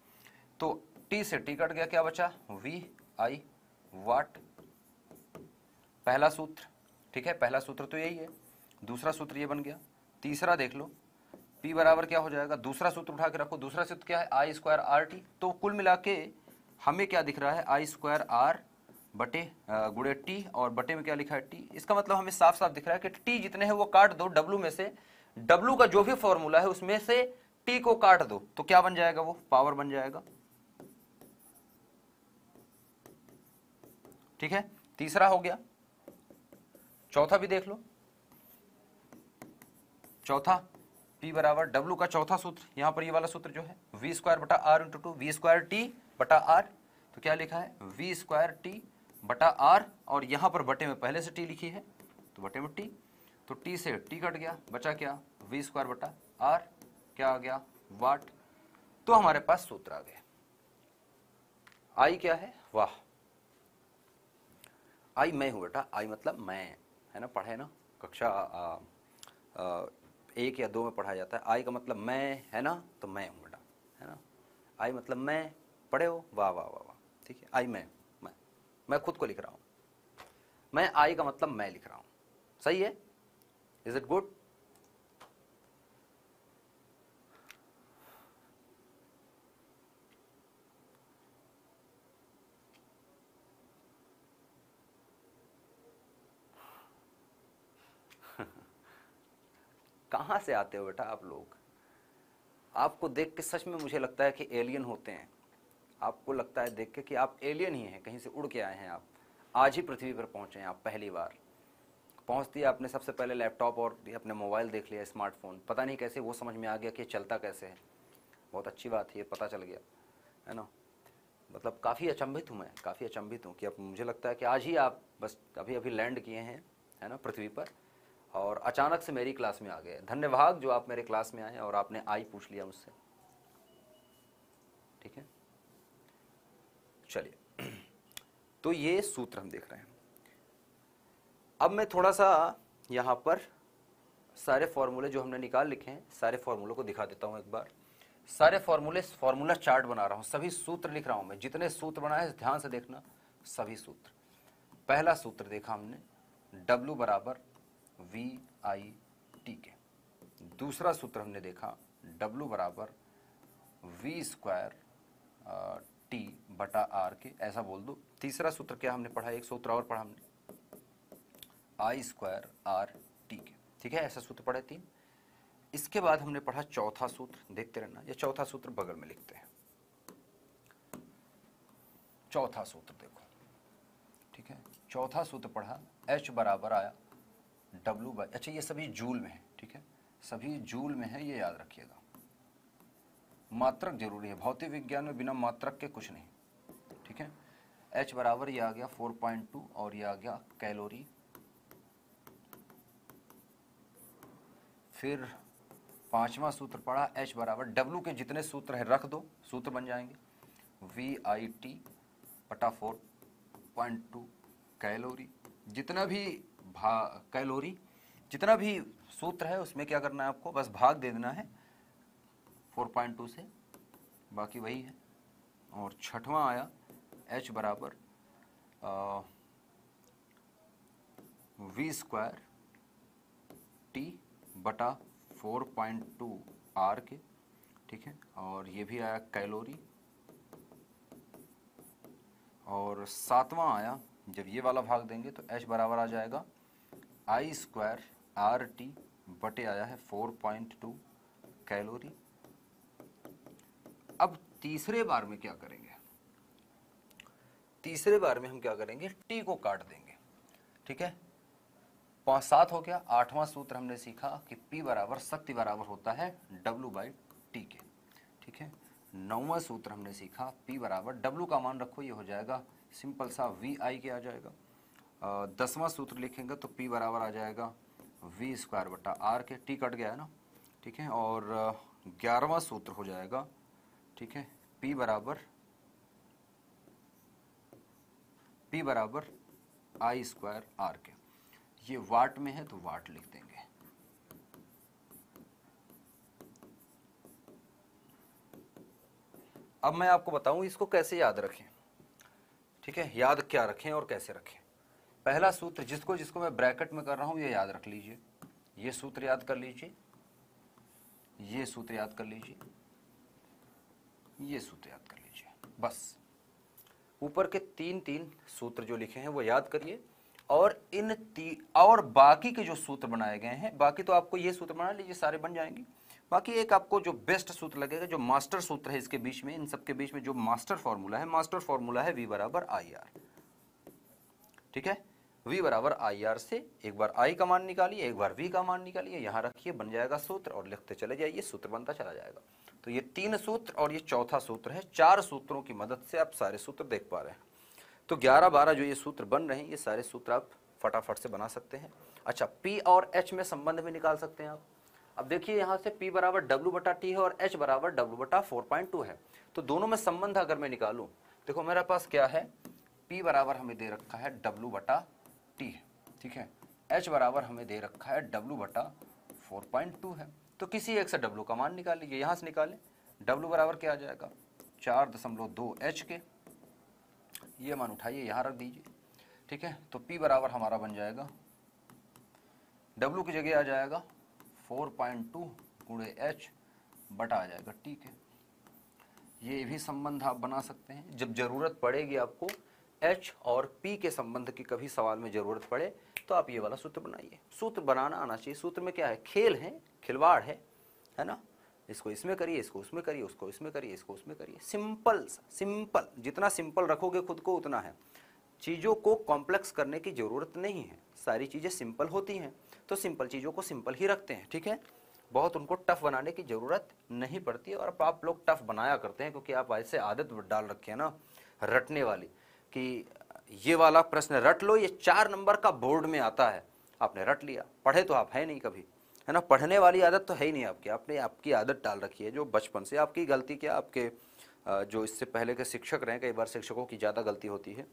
तो T से T कट गया, क्या बचा? VI वाट, पहला सूत्र, ठीक है, पहला सूत्र तो यही है। दूसरा सूत्र ये बन गया। तीसरा देख लो, P बराबर क्या हो जाएगा? दूसरा सूत्र उठा के रखो, दूसरा सूत्र क्या है? I square RT। तो कुल मिला के हमें क्या दिख रहा है? I स्क्वायर R बटे गुणे T, और बटे में क्या लिखा है? T। इसका मतलब हमें साफ साफ दिख रहा है कि T जितने हैं वो काट दो W में से, W का जो भी फॉर्मूला है उसमें से T को काट दो, तो क्या बन जाएगा? वो पावर बन जाएगा, ठीक है। तीसरा हो गया। चौथा भी देख लो, चौथा P बराबर W का चौथा सूत्र, यहां पर ये वाला सूत्र जो है V स्क्वायर बटा R into 2, V square T बटा R। तो क्या लिखा है? V स्क्वायर T बटा R, और यहां पर बटे में पहले से T लिखी है तो बटे में T। तो T से T कट गया, बचा क्या? V स्क्वायर बटा R, क्या आ गया? वाट। तो हमारे पास सूत्र आ गया। I क्या है? वाह, I मैं हूं बेटा, I मतलब मैं, है ना, पढ़े ना कक्षा 1 या 2 में पढ़ाया जाता है। आई का मतलब मैं, है ना, तो मैं हूँ बेटा, है ना। आई मतलब मैं, पढ़े हो? वाह वाह वाह वाह, ठीक है। आई मैं खुद को लिख रहा हूँ, मैं आई का मतलब मैं लिख रहा हूँ, सही है? Is it good? कहाँ से आते हो बेटा आप लोग? आपको देख के सच में मुझे लगता है कि एलियन होते हैं। आपको लगता है देख के कि आप एलियन ही हैं, कहीं से उड़ के आए हैं आप, आज ही पृथ्वी पर पहुंचे हैं आप, पहली बार पहुंच दिया आपने। सबसे पहले लैपटॉप और अपने मोबाइल देख लिया, स्मार्टफोन, पता नहीं कैसे वो समझ में आ गया कि चलता कैसे है। बहुत अच्छी बात है, ये पता चल गया, है ना। मतलब काफ़ी अचंभित हूँ मैं, काफ़ी अचंभित हूँ कि अब मुझे लगता है कि आज ही आप बस अभी अभी लैंड किए हैं, है ना, पृथ्वी पर, और अचानक से मेरी क्लास में आ गए। धन्यवाद जो आप मेरे क्लास में आए और आपने आई पूछ लिया मुझसे, ठीक है। चलिए, तो ये सूत्र हम देख रहे हैं। अब मैं थोड़ा सा यहाँ पर सारे फॉर्मूले जो हमने निकाल लिखे हैं, सारे फॉर्मूलों को दिखा देता हूँ एक बार। सारे फॉर्मूला चार्ट बना रहा हूँ, सभी सूत्र लिख रहा हूँ मैं। जितने सूत्र बनाए ध्यान से देखना, सभी सूत्र। पहला सूत्र देखा हमने, W बराबर VI T के। दूसरा सूत्र हमने देखा, W बराबर V स्क्वायर T बटा R के, ऐसा बोल दो। तीसरा सूत्र क्या हमने पढ़ा? एक सूत्र और पढ़ा हमने, I स्क्वायर R T के, ठीक है, ऐसा सूत्र पढ़े 3। इसके बाद हमने पढ़ा चौथा सूत्र, देखते रहना, ये चौथा सूत्र बगल में लिखते हैं। चौथा सूत्र देखो, ठीक है, चौथा सूत्र पढ़ा, H बराबर आया W बाई, अच्छा ये सभी जूल में है, ठीक है, सभी जूल में है, ये याद रखिएगा। मात्रक जरूरी है, भौतिक विज्ञान में बिना मात्रक के कुछ नहीं, ठीक है। H बराबर ये आ गया 4.2, और ये आ गया कैलोरी। फिर पांचवा सूत्र पढ़ा, H बराबर W के जितने सूत्र है रख दो, सूत्र बन जाएंगे, VIT बटा 4.2 कैलोरी। जितना भी कैलोरी, जितना भी सूत्र है उसमें क्या करना है आपको? बस भाग दे देना है 4.2 से, बाकी वही है। और छठवां आया H बराबर V स्क्वायर T बटा 4.2 R के, ठीक है। और ये भी आया कैलोरी। और सातवां आया, जब ये वाला भाग देंगे तो H बराबर आ जाएगा I स्क्वायर RT बटे आया है 4.2 कैलोरी। अब तीसरे बार में क्या करेंगे? तीसरे बार में हम क्या करेंगे? T को काट देंगे, ठीक है। 5-7 हो गया। आठवां सूत्र हमने सीखा कि P बराबर शक्ति बराबर होता है W बाई T के, ठीक है। 9वां सूत्र हमने सीखा, P बराबर W का मान रखो, ये हो जाएगा सिंपल सा VI के आ जाएगा। 10वां सूत्र लिखेंगे तो P बराबर आ जाएगा V स्क्वायर बटा R के, T कट गया है ना, ठीक है। और 11वां सूत्र हो जाएगा, ठीक है, P बराबर I स्क्वायर R के। ये वाट में है तो वाट लिख देंगे। अब मैं आपको बताऊं इसको कैसे याद रखें। ठीक है, याद क्या रखें और कैसे रखें। पहला सूत्र जिसको मैं ब्रैकेट में कर रहा हूं ये याद रख लीजिए, ये सूत्र याद कर लीजिए, ये सूत्र याद कर लीजिए, ये सूत्र याद कर लीजिए। बस ऊपर के तीन सूत्र जो लिखे हैं वो याद करिए, और और बाकी के जो सूत्र बनाए गए हैं, बाकी तो आपको ये सूत्र बना लीजिए, सारे बन जाएंगे। बाकी एक आपको जो बेस्ट सूत्र लगेगा, जो मास्टर सूत्र है इसके बीच में, इन सबके बीच में जो मास्टर फॉर्मूला है V बराबर आई आर। ठीक है, V बराबर आई आर से एक बार I का मान निकालिए, एक बार V का मान निकालिए, यहाँ रखिए, बन जाएगा सूत्र, और लिखते चले जाइए, सूत्र बनता चला जाएगा। तो ये 3 सूत्र और ये चौथा सूत्र है। 4 सूत्रों की मदद से आप सारे सूत्र देख पा रहे हैं। तो 11-12 जो ये सूत्र बन रहे हैं, ये सारे सूत्र आप फटाफट से बना सकते हैं। अच्छा, P और H में संबंध भी निकाल सकते हैं आप। अब देखिए यहाँ से P बराबर W/T है और H बराबर W/4.2 है। तो दोनों में संबंध अगर मैं निकालूं, देखो मेरे पास क्या है, P बराबर हमें दे रखा है W/T है, ठीक है, H बराबर हमें दे रखा है W/4.2 है। तो किसी एक से W का मान निकाल लीजिए, यहाँ से निकालें। W बराबर क्या आ जाएगा, 4.2 H के, ये मान उठाइए यहाँ रख दीजिए। ठीक है, तो P बराबर हमारा बन जाएगा, W की जगह आ जाएगा 4.2 गुणे H बटा आ जाएगा T के। ये भी संबंध आप बना सकते हैं। जब जरूरत पड़ेगी आपको H और P के संबंध की, कभी सवाल में जरूरत पड़े तो आप ये वाला सूत्र बनाइए। सूत्र बनाना आना चाहिए। सूत्र में क्या है, खेल है, खिलवाड़ है ना। इसको इसमें करिए, इसको उसमें करिए, उसको इसमें करिए, इसको उसमें करिए। सिंपल, जितना सिंपल रखोगे खुद को उतना है। चीज़ों को कॉम्प्लेक्स करने की ज़रूरत नहीं है, सारी चीज़ें सिंपल होती हैं, तो सिंपल चीज़ों को सिंपल ही रखते हैं। ठीक है, बहुत उनको टफ बनाने की ज़रूरत नहीं पड़ती है। और आप लोग टफ बनाया करते हैं क्योंकि आप ऐसे आदत डाल रखे हैं ना रटने वाली, कि ये वाला प्रश्न रट लो, ये 4 नंबर का बोर्ड में आता है, आपने रट लिया। पढ़े तो आप है नहीं कभी, है ना, पढ़ने वाली आदत तो है ही नहीं आपकी। आपने आपकी आदत डाल रखी है जो बचपन से, आपकी गलती क्या, आपके जो इससे पहले के शिक्षक रहे, कई बार शिक्षकों की ज़्यादा गलती होती है,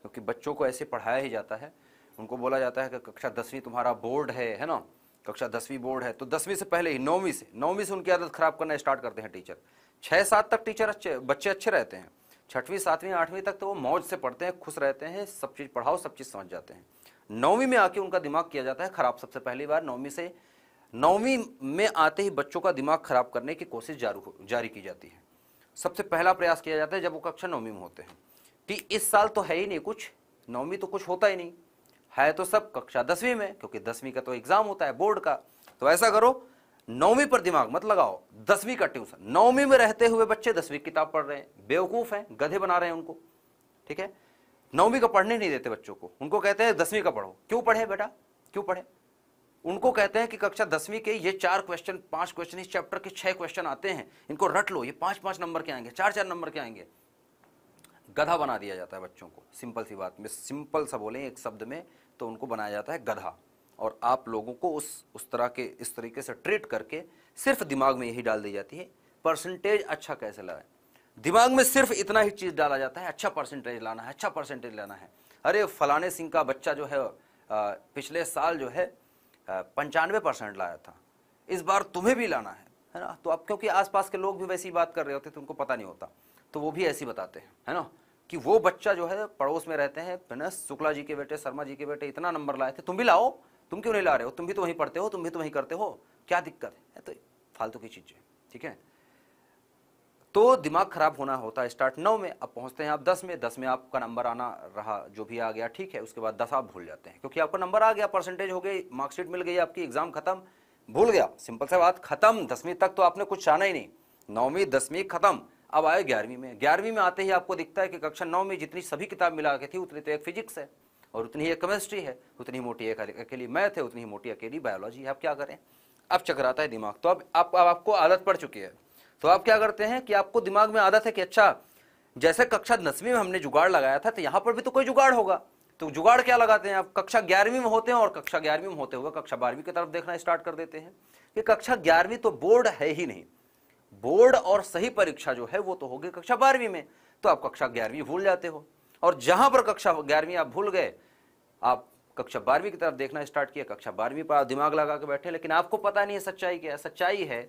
क्योंकि बच्चों को ऐसे पढ़ाया ही जाता है। उनको बोला जाता है कि कक्षा 10वीं तुम्हारा बोर्ड है ना, कक्षा 10वीं बोर्ड है, तो 10वीं से पहले ही 9वीं से उनकी आदत खराब करना स्टार्ट करते हैं टीचर। 6-7 तक टीचर बच्चे अच्छे रहते हैं, 6वीं 7वीं 8वीं तक तो वो मौज से पढ़ते हैं, खुश रहते हैं, सब चीज़ पढ़ाओ, सब चीज़ समझ जाते हैं। 9वीं में आके उनका दिमाग किया जाता है खराब। सबसे पहली बार 9वीं में आते ही बच्चों का दिमाग खराब करने की कोशिश जारी की जाती है। सबसे पहला प्रयास किया जाता है जब वो कक्षा 9वीं में होते हैं कि इस साल तो है ही नहीं कुछ, 9वीं तो कुछ होता ही नहीं है, तो सब कक्षा 10वीं में, क्योंकि 10वीं का तो एग्जाम होता है बोर्ड का। तो ऐसा करो, 9वीं पर दिमाग मत लगाओ, 10वीं का ट्यूशन। 9वीं में रहते हुए बच्चे 10वीं किताब पढ़ रहे हैं, बेवकूफ हैं, गधे बना रहे हैं उनको। ठीक है, 9वीं का पढ़ने नहीं देते बच्चों को, उनको कहते हैं 10वीं का पढ़ो। क्यों पढ़े बेटा, क्यों पढ़े? उनको कहते हैं कि कक्षा 10वीं के ये 4 क्वेश्चन, 5 क्वेश्चन, इस चैप्टर के 6 क्वेश्चन आते हैं, इनको रट लो, ये 5-5 नंबर के आएंगे, 4-4 नंबर के आएंगे। गधा बना दिया जाता है बच्चों को। सिंपल सी बात में, सिंपल सा बोलें एक शब्द में, तो उनको बनाया जाता है गधा। और आप लोगों को उस तरह के, इस तरीके से ट्रीट करके सिर्फ दिमाग में यही डाल दी जाती है, परसेंटेज अच्छा कैसे लाए। दिमाग में सिर्फ इतना ही चीज़ डाला जाता है, अच्छा परसेंटेज लाना है, अच्छा परसेंटेज लाना है। अरे फलाने सिंह का बच्चा जो है पिछले साल जो है 95% लाया था, इस बार तुम्हें भी लाना है ना। तो अब क्योंकि आसपास के लोग भी वैसी बात कर रहे होते तो उनको पता नहीं होता, तो वो भी ऐसी बताते हैं, है ना, कि वो बच्चा जो है पड़ोस में रहते हैं, है ना, शुक्ला जी के बेटे, शर्मा जी के बेटे इतना नंबर लाए थे, तुम भी लाओ, तुम क्यों नहीं ला रहे हो, तुम भी तो वहीं पढ़ते हो, तुम भी तो वहीं करते हो, क्या दिक्कत है। तो फालतू की चीज़ें। ठीक है, तो दिमाग खराब होना होता है स्टार्ट 9 में। अब पहुंचते हैं आप 10 में। 10 में आपका नंबर आना रहा, जो भी आ गया ठीक है, उसके बाद 10 आप भूल जाते हैं, क्योंकि आपका नंबर आ गया, परसेंटेज हो गई, मार्कशीट मिल गई आपकी, एग्जाम खत्म, भूल गया, सिंपल सा बात खत्म। 10वीं तक तो आपने कुछ जाना ही नहीं, 9वीं 10वीं खत्म। अब आए 11वीं में। 11वीं में आते ही आपको दिखता है कि कक्षा 9 में जितनी सभी किताब मिला के थी, उतनी तो एक फिजिक्स है, और उतनी ही एक केमिस्ट्री है, उतनी मोटी एक अकेली मैथ है, उतनी ही मोटी अकेली बायोलॉजी है। आप क्या करें, अब चकराता है दिमाग। तो अब आपको आदत पड़ चुकी है, तो आप क्या करते हैं कि आपको दिमाग में आदत है कि अच्छा, जैसे कक्षा 10वीं में हमने जुगाड़ लगाया था, तो यहाँ पर भी तो कोई जुगाड़ होगा। तो जुगाड़ क्या लगाते हैं आप, कक्षा 11वीं में होते हैं, और कक्षा 11वीं में होते हुए कक्षा 12वीं की तरफ देखना स्टार्ट कर देते हैं कि कक्षा 11वीं तो बोर्ड है ही नहीं, बोर्ड और सही परीक्षा जो है वो तो होगी कक्षा 12वीं में, तो आप कक्षा 11वीं भूल जाते हो। और जहां पर कक्षा 11वीं आप भूल गए, आप कक्षा 12वीं की तरफ देखना स्टार्ट किया, कक्षा 12वीं पर आप दिमाग लगा के बैठे, लेकिन आपको पता नहीं है सच्चाई क्या है। सच्चाई है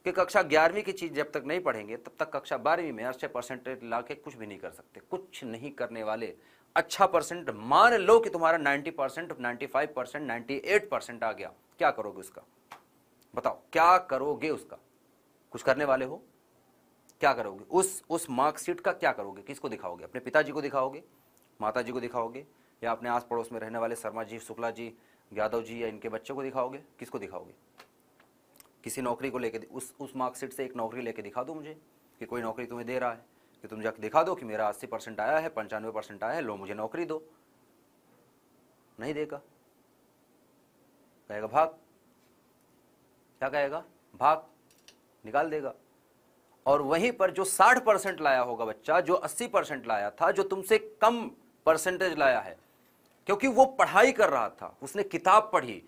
कि कक्षा 11वीं की चीज जब तक नहीं पढ़ेंगे तब तक कक्षा 12वीं में अच्छे परसेंटेज ला के कुछ भी नहीं कर सकते, कुछ नहीं करने वाले। अच्छा परसेंट मान लो कि तुम्हारा 90%, 95%, 98% आ गया, क्या करोगे उसका? बताओ क्या करोगे उसका? कुछ करने वाले हो? क्या करोगे उस मार्कशीट का? क्या करोगे? किसको दिखाओगे? अपने पिताजी को दिखाओगे, माता जी को दिखाओगे, या अपने आस पड़ोस में रहने वाले शर्मा जी, शुक्ला जी, यादव जी या इनके बच्चों को दिखाओगे? किसको दिखाओगे? किसी नौकरी को लेके उस मार्कशीट से एक नौकरी लेके दिखा दो मुझे कि कोई नौकरी तुम्हें दे रहा है, कि तुम जाके दिखा दो कि मेरा 80% आया है, 95% आया है, लो मुझे नौकरी दो। नहीं देगा, कहेगा भाग। क्या कहेगा? भाग, निकाल देगा। और वहीं पर जो 60% लाया होगा बच्चा, जो 80% लाया था, जो तुमसे कम परसेंटेज लाया है, क्योंकि वो पढ़ाई कर रहा था, उसने किताब पढ़ी,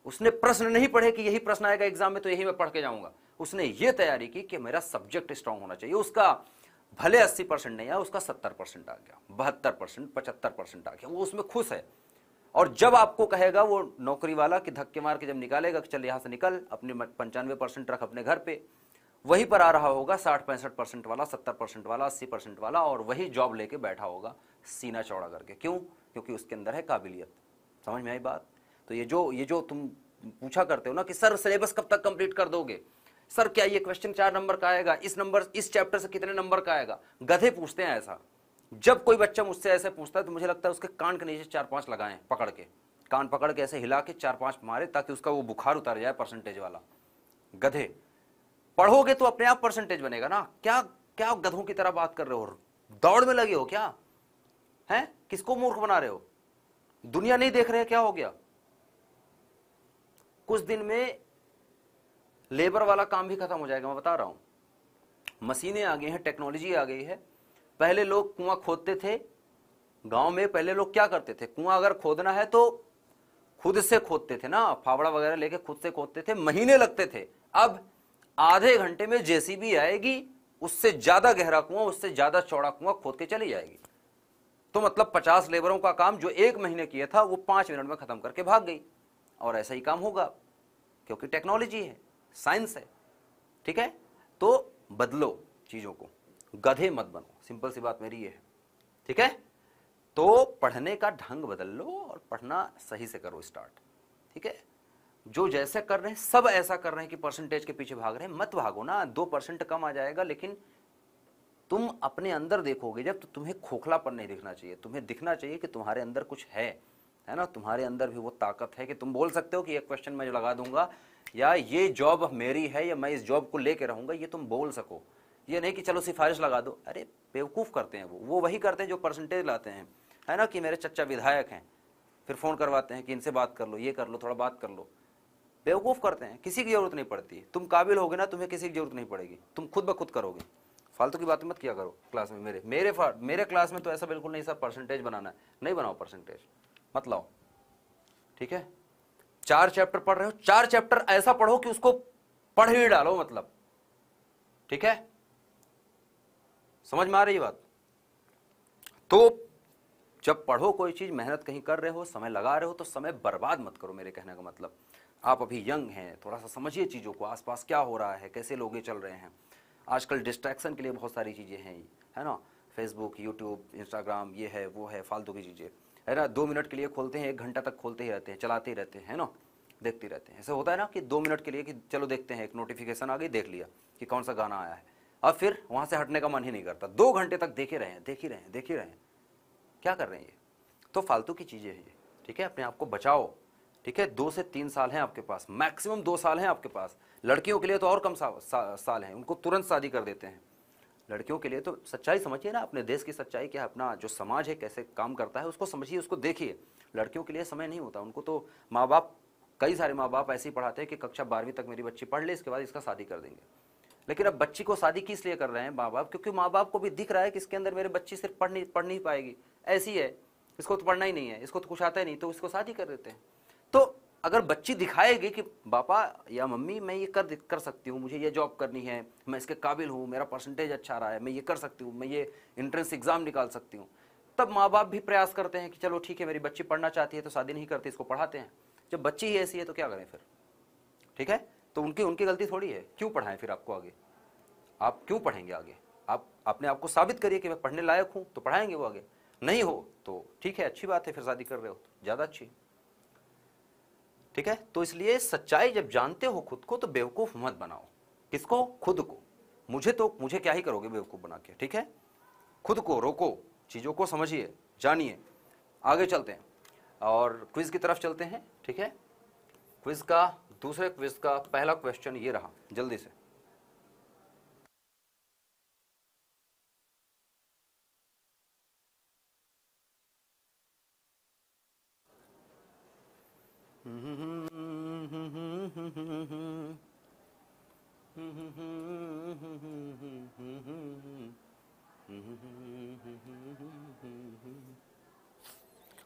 उसने प्रश्न नहीं पढ़े कि यही प्रश्न आएगा एग्जाम में तो यही मैं पढ़ के जाऊंगा, उसने ये तैयारी की कि मेरा सब्जेक्ट स्ट्रांग होना चाहिए। उसका भले 80% नहीं आया, उसका 70% आ गया, 72%, 75% आ गया, वो उसमें खुश है। और जब आपको कहेगा वो नौकरी वाला कि धक्के मार के जब निकालेगा कि चल यहां से निकल, अपने 95% रख अपने घर पे, वहीं पर आ रहा होगा 60-65% वाला, 70% वाला, 80% वाला, और वही जॉब लेके बैठा होगा सीना चौड़ा करके। क्यों? क्योंकि उसके अंदर है काबिलियत। समझ में आई बात? तो ये जो तुम पूछा करते हो ना कि सर सिलेबस कब तक कंप्लीट कर दोगे, सर क्या ये क्वेश्चन 4 नंबर का आएगा, इस चैप्टर से कितने नंबर का आएगा, गधे पूछते हैं ऐसा। जब कोई बच्चा मुझसे ऐसे पूछता है तो मुझे लगता है उसके कान के नीचे 4-5 लगाएं, पकड़ के, कान पकड़ के ऐसे हिला के 4-5 मारे ताकि उसका वो बुखार उतर जाए परसेंटेज वाला। गधे, पढ़ोगे तो अपने आप परसेंटेज बनेगा ना। क्या क्या गधों की तरह बात कर रहे हो? दौड़ में लगे हो क्या? हैं? किसको मूर्ख बना रहे हो? दुनिया नहीं देख रहे? क्या हो गया? कुछ दिन में लेबर वाला काम भी खत्म हो जाएगा, मैं बता रहा हूं। मशीनें आ गई हैं, टेक्नोलॉजी आ गई है। पहले लोग कुआं खोदते थे गांव में, पहले लोग क्या करते थे, कुआं अगर खोदना है तो खुद से खोदते थे ना, फावड़ा वगैरह लेके खुद से खोदते थे, महीने लगते थे। अब आधे घंटे में जेसीबी आएगी, उससे ज्यादा गहरा कुआं, उससे ज्यादा चौड़ा कुआं खोद के चली जाएगी। तो मतलब 50 लेबरों का काम जो 1 महीने किया था वो 5 मिनट में खत्म करके भाग गई। और ऐसा ही काम होगा क्योंकि टेक्नोलॉजी है, साइंस है। ठीक है, तो बदलो चीजों को, गधे मत बनो, सिंपल सी बात मेरी ये है। ठीक है, तो पढ़ने का ढंग बदल लो और पढ़ना सही से करो स्टार्ट। ठीक है, जो जैसे कर रहे हैं सब ऐसा कर रहे हैं कि परसेंटेज के पीछे भाग रहे हैं, मत भागो ना। 2% कम आ जाएगा, लेकिन तुम अपने अंदर देखोगे जब तो तुम्हें खोखलापन नहीं दिखना चाहिए, तुम्हें दिखना चाहिए कि तुम्हारे अंदर कुछ है ना, तुम्हारे अंदर भी वो ताकत है कि तुम बोल सकते हो कि एक क्वेश्चन मैं जो लगा दूंगा, या ये जॉब मेरी है, या मैं इस जॉब को लेके रहूंगा, ये तुम बोल सको। ये नहीं कि चलो सिफारिश लगा दो। अरे बेवकूफ़ करते हैं वो वही करते हैं जो परसेंटेज लाते हैं, है ना, कि मेरे चच्चा विधायक हैं, फिर फ़ोन करवाते हैं कि इनसे बात कर लो, ये कर लो, थोड़ा बात कर लो। बेवकूफ़ करते हैं, किसी की जरूरत नहीं पड़ती। तुम काबिल होगे ना, तुम्हें किसी की जरूरत नहीं पड़ेगी, तुम खुद ब खुद करोगे। फालतू की बातें मत किया करो क्लास में। मेरे क्लास में तो ऐसा बिल्कुल नहीं, सब परसेंटेज बनाना है, नहीं बनाओ परसेंटेज, मत लाओ। ठीक है, 4 चैप्टर पढ़ रहे हो, 4 चैप्टर ऐसा पढ़ो कि उसको पढ़ ही डालो, मतलब। ठीक है, समझ में आ रही बात? तो जब पढ़ो कोई चीज, मेहनत कहीं कर रहे हो, समय लगा रहे हो, तो समय बर्बाद मत करो। मेरे कहने का मतलब, आप अभी यंग हैं, थोड़ा सा समझिए चीजों को, आसपास क्या हो रहा है, कैसे लोग चल रहे हैं। आजकल डिस्ट्रैक्शन के लिए बहुत सारी चीजें हैं, है ना, फेसबुक, यूट्यूब, इंस्टाग्राम, ये है वो है, फालतू की चीजें, है ना। 2 मिनट के लिए खोलते हैं, 1 घंटा तक खोलते ही रहते हैं, चलाते ही रहते हैं, है ना, देखते रहते हैं। ऐसा होता है ना कि 2 मिनट के लिए कि चलो देखते हैं, एक नोटिफिकेशन आ गई, देख लिया कि कौन सा गाना आया है, अब फिर वहां से हटने का मन ही नहीं करता। 2 घंटे तक देखे रहे हैं, देख ही रहे हैं, देख ही रहे हैं, क्या कर रहे हैं ये? तो फालतू की चीजें हैं ये। ठीक है, अपने आप को बचाओ। ठीक है, 2 से 3 साल हैं आपके पास, मैक्सिमम 2 साल हैं आपके पास। लड़कियों के लिए तो और कम साल हैं, उनको तुरंत शादी कर देते हैं। लड़कियों के लिए तो सच्चाई समझिए ना, अपने देश की सच्चाई क्या है, अपना जो समाज है कैसे काम करता है, उसको समझिए, उसको देखिए। लड़कियों के लिए समय नहीं होता, उनको तो माँ बाप, कई सारे माँ बाप ऐसे ही पढ़ाते हैं कि कक्षा 12वीं तक मेरी बच्ची पढ़ ले, इसके बाद इसका शादी कर देंगे। लेकिन अब बच्ची को शादी किस लिए कर रहे हैं माँ बाप? क्योंकि माँ बाप को भी दिख रहा है कि इसके अंदर मेरे बच्ची सिर्फ पढ़ नहीं पाएगी, ऐसी है, इसको तो पढ़ना ही नहीं है, इसको तो कुछ आता ही नहीं, तो इसको शादी कर देते हैं। तो अगर बच्ची दिखाएगी कि पापा या मम्मी मैं ये कर सकती हूँ, मुझे ये जॉब करनी है, मैं इसके काबिल हूँ, मेरा परसेंटेज अच्छा रहा है, मैं ये कर सकती हूँ, मैं ये एंट्रेंस एग्जाम निकाल सकती हूँ, तब माँ बाप भी प्रयास करते हैं कि चलो ठीक है मेरी बच्ची पढ़ना चाहती है तो शादी नहीं करती, इसको पढ़ाते हैं। जब बच्ची ही ऐसी है तो क्या करें फिर, ठीक है। तो उनकी उनकी गलती थोड़ी है, क्यों पढ़ाएं फिर आपको आगे, आप क्यों पढ़ेंगे आगे, आप अपने आप को साबित करिए कि मैं पढ़ने लायक हूँ तो पढ़ाएंगे वो आगे, नहीं हो तो ठीक है अच्छी बात है, फिर शादी कर रहे हो तो ज़्यादा अच्छी, ठीक है। तो इसलिए सच्चाई जब जानते हो खुद को तो बेवकूफ़ मत बनाओ। किसको? खुद को। मुझे क्या ही करोगे बेवकूफ़ बना के, ठीक है। खुद को रोको, चीज़ों को समझिए, जानिए। आगे चलते हैं और क्विज की तरफ चलते हैं, ठीक है। दूसरे क्विज का पहला क्वेश्चन ये रहा, जल्दी से।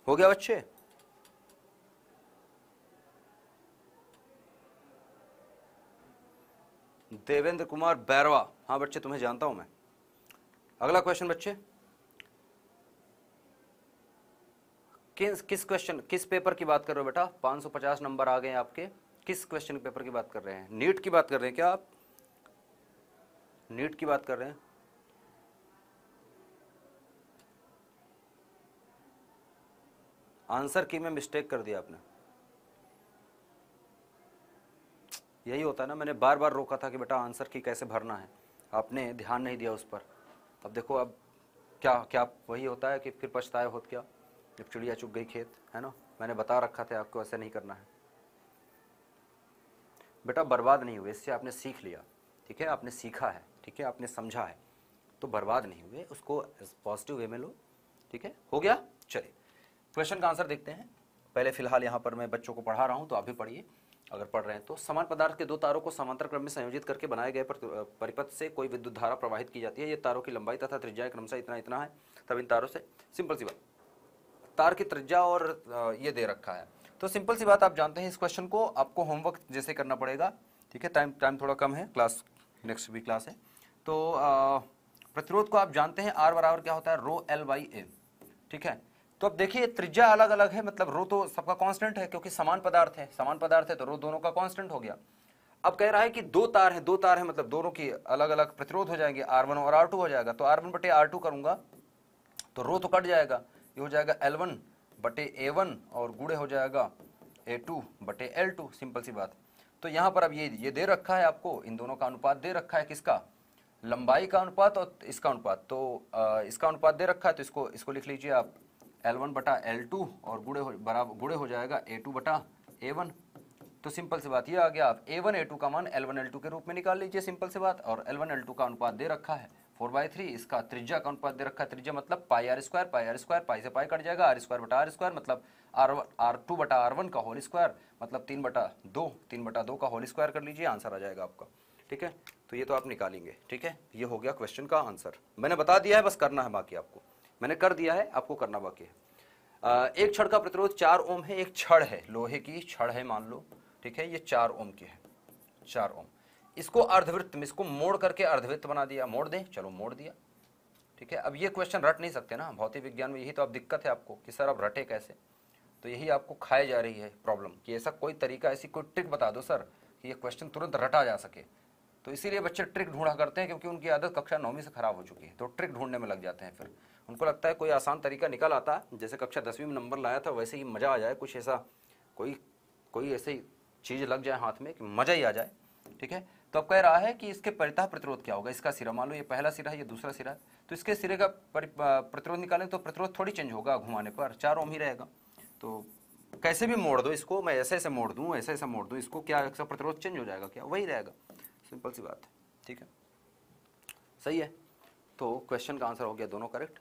हो गया बच्चे? देवेंद्र कुमार बैरवा, हाँ बच्चे तुम्हें जानता हूं मैं। अगला क्वेश्चन बच्चे, किस पेपर की बात कर रहे हो बेटा? 550 नंबर आ गए आपके। किस क्वेश्चन पेपर की बात कर रहे हैं? नीट की बात कर रहे हैं क्या आप? नीट की बात कर रहे हैं? आंसर की में मिस्टेक कर दिया आपने। यही होता है ना, मैंने बार बार रोका था कि बेटा आंसर की कैसे भरना है, आपने ध्यान नहीं दिया उस पर। अब देखो, अब क्या क्या वही होता है कि फिर पछताए होत क्या, जब चिड़िया चुग गई खेत, है ना। मैंने बता रखा था आपको ऐसे नहीं करना है। बेटा बर्बाद नहीं हुए, इससे आपने सीख लिया, ठीक है, आपने सीखा है, ठीक है, आपने समझा है, तो बर्बाद नहीं हुए, उसको पॉजिटिव वे में लो, ठीक है। हो गया? चलिए क्वेश्चन का आंसर देखते हैं। पहले फिलहाल यहाँ पर मैं बच्चों को पढ़ा रहा हूँ तो आप भी पढ़िए अगर पढ़ रहे हैं तो। समान पदार्थ के दो तारों को समांतर क्रम में संयोजित करके बनाए गए परिपथ से कोई विद्युत धारा प्रवाहित की जाती है। ये तारों की लंबाई तथा त्रिज्या क्रमशः इतना इतना है। तब इन तारों से, सिंपल सी बात, तार की त्रिज्या और ये दे रखा है, तो सिंपल सी बात आप जानते हैं इस क्वेश्चन को आपको होमवर्क जैसे करना पड़ेगा, ठीक है। टाइम थोड़ा कम है, क्लास नेक्स्ट भी क्लास है। तो प्रतिरोध को आप जानते हैं R बराबर क्या होता है, रो L बाई A, ठीक है। तो अब देखिए त्रिज्या अलग अलग है, मतलब रो तो सबका कांस्टेंट है क्योंकि समान पदार्थ है तो रो दोनों का कांस्टेंट हो गया। अब कह रहा है कि दो तार है मतलब दोनों की अलग अलग प्रतिरोध हो जाएंगे, R1 और R2 हो जाएगा। तो R1 बटे R2 करूंगा तो रो तो कट जाएगा, ये हो जाएगा L1 बटे A1 और गुणे हो जाएगा A2 बटे L2, सिंपल सी बात। तो यहाँ पर अब ये दे रखा है आपको, इन दोनों का अनुपात दे रखा है, किसका? लंबाई का अनुपात और इसका अनुपात। तो इसका अनुपात दे रखा है तो इसको लिख लीजिए आप L1 बटा L2 और गुणे हो जाएगा A2 बटा A1। तो सिंपल सी बात ये आ गया, आप A1 A2 का मान L1 L2 के रूप में निकाल लीजिए, सिंपल सी बात। और L1 L2 का अनुपात दे रखा है 4/3, इसका त्रिज्या का अनुपात दे रखा है, त्रिज्या मतलब पाई R स्क्वायर, पाई से पाई कट जाएगा, R स्क्वायर मतलब R2 बटा R1 का होल स्क्वायर, मतलब 3/2 का होल स्क्वायर कर लीजिए, आंसर आ जाएगा आपका, ठीक है। तो ये तो आप निकालेंगे, ठीक है। ये हो गया क्वेश्चन का आंसर, मैंने बता दिया है, बस करना है बाकी आपको, मैंने कर दिया है, आपको करना बाकी है। एक छड़ का प्रतिरोध 4 ओम है, एक छड़ है, लोहे की छड़ है मान लो, ठीक है, ये 4 ओम की है, 4 ओम। इसको अर्धवृत्त में, इसको मोड़ करके अर्धवृत्त बना दिया, मोड़ दें, चलो मोड़ दिया, ठीक है। अब ये क्वेश्चन रट नहीं सकते ना, भौतिक विज्ञान में यही तो अब दिक्कत है आपको कि सर अब रटे कैसे, तो यही आपको खाए जा रही है प्रॉब्लम कि ऐसा कोई तरीका, ऐसी कोई ट्रिक बता दो सर कि ये क्वेश्चन तुरंत रटा जा सके। तो इसीलिए बच्चे ट्रिक ढूंढा करते हैं, क्योंकि उनकी आदत कक्षा 9वीं से खराब हो चुकी है, तो ट्रिक ढूंढने में लग जाते हैं। फिर उनको लगता है कोई आसान तरीका निकल आता है, जैसे कक्षा 10वीं में नंबर लाया था वैसे ही मज़ा आ जाए, कुछ ऐसा कोई ऐसी चीज़ लग जाए हाथ में कि मज़ा ही आ जाए, ठीक है। तो अब कह रहा है कि इसके परितः प्रतिरोध क्या होगा, इसका सिरा, मान लो ये पहला सिरा है, ये दूसरा सिरा है, तो इसके सिरे का प्रतिरोध निकालें तो प्रतिरोध थोड़ी चेंज होगा, घुमाने पर 4 ओम ही रहेगा। तो कैसे भी मोड़ दो इसको, मैं ऐसे मोड़ दूँ, ऐसे मोड़ दूँ इसको, क्या इसका प्रतिरोध चेंज हो जाएगा क्या? वही रहेगा, सिंपल सी बात है, ठीक है, सही है। तो क्वेश्चन का आंसर हो गया दोनों करेक्ट।